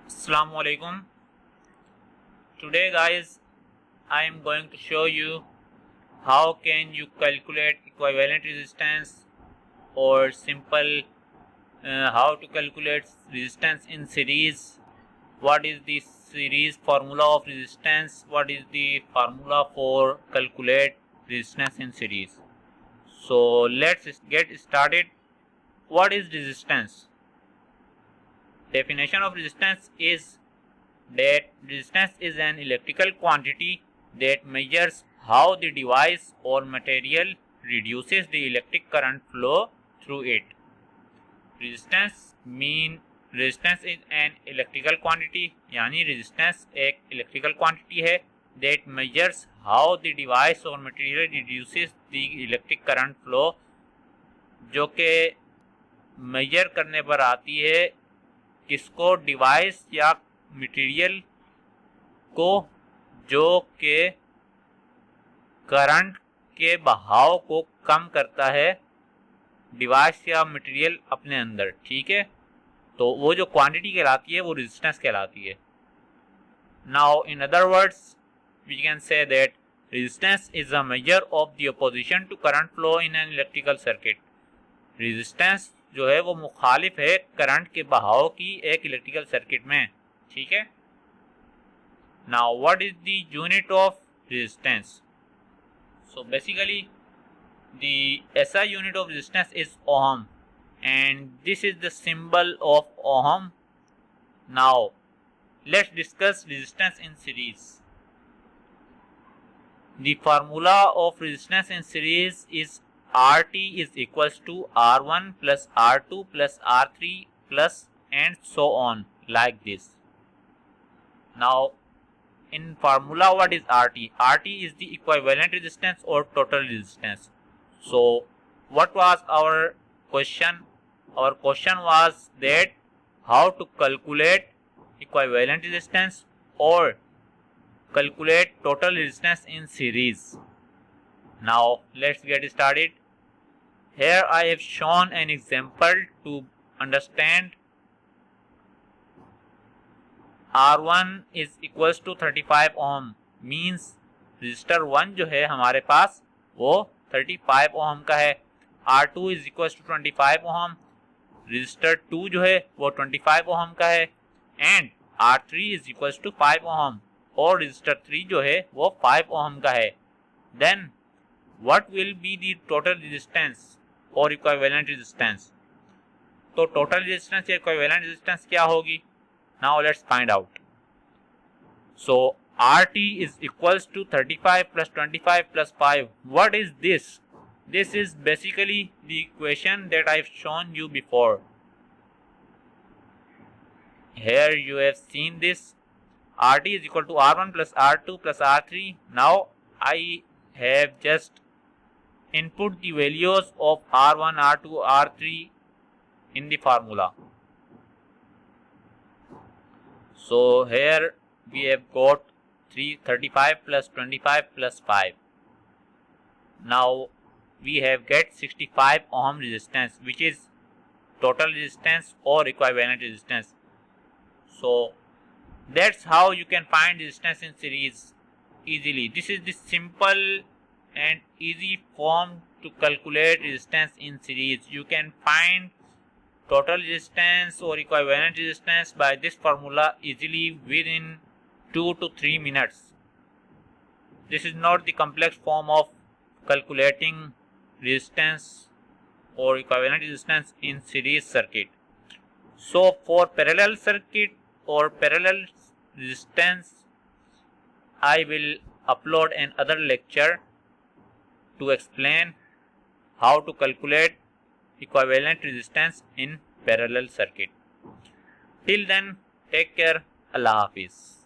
Assalamu alaikum. Today guys, I am going to show you how can you calculate equivalent resistance or simple how to calculate resistance in series. What is the series formula of resistance? What is the formula for calculate resistance in series? So let's get started. What is resistance? Definition of resistance is that resistance is an electrical quantity that measures how the device or material reduces the electric current flow through it. Resistance is an electrical quantity, यानी resistance एक electrical quantity है that measures how the device or material reduces the electric current flow, जो के measure करने पर आती है किसको, डिवाइस या मटेरियल को, जो के करंट के बहाव को कम करता है डिवाइस या मटेरियल अपने अंदर। ठीक है, तो वो जो क्वांटिटी कहलाती है वो रेजिस्टेंस कहलाती है। Now in other words we can say that resistance is a measure of the opposition to current flow in an electrical circuit. Resistance जो है वो मुखालिफ है करंट के बहाव की एक इलेक्ट्रिकल सर्किट में। ठीक है, now what is the unit of resistance? So basically the SI unit of resistance is ohm and this is the symbol of ohm. Now let's discuss resistance in series. The formula of resistance in series is RT is equals to R1 plus R2 plus R3 plus and so on like this. Now in formula what is RT? RT is the equivalent resistance or total resistance. So what was our question? Our question was that how to calculate equivalent resistance or calculate total resistance in series. Now let's get started. Here I have shown an example to understand. R1 is equals to 35 ohm means resistor 1 जो है हमारे पास वो 35 ohm का है। R2 is equals to 25 ohm, resistor 2 जो है वो 25 ohm का है and R3 is equals to 5 ohm और resistor 3 जो है वो 5 ohm का है। Then what will be the total resistance और इक्विवेलेंट रेजिस्टेंस? तो टोटल रेजिस्टेंस या इक्विवेलेंट रेजिस्टेंस क्या होगी? Now let's find out. So RT is equals to 35 plus 25 plus 5। What is this? This is basically the equation that I have shown you before. Here you have seen this. RT is equal to R1 plus R2 plus R3. Now I have just input the values of R1, R2, R3 in the formula. So here we have got 35 plus 25 plus 5. Now we have get 65 ohm resistance, which is total resistance or equivalent resistance. So that's how you can find resistance in series easily. This is the simple and easy form to calculate resistance in series. You can find total resistance or equivalent resistance by this formula easily within 2 to 3 minutes. This is not the complex form of calculating resistance or equivalent resistance in series circuit. So for parallel circuit or parallel resistance, I will upload another lecture to explain how to calculate equivalent resistance in parallel circuit. Till then, take care. Allah Hafiz.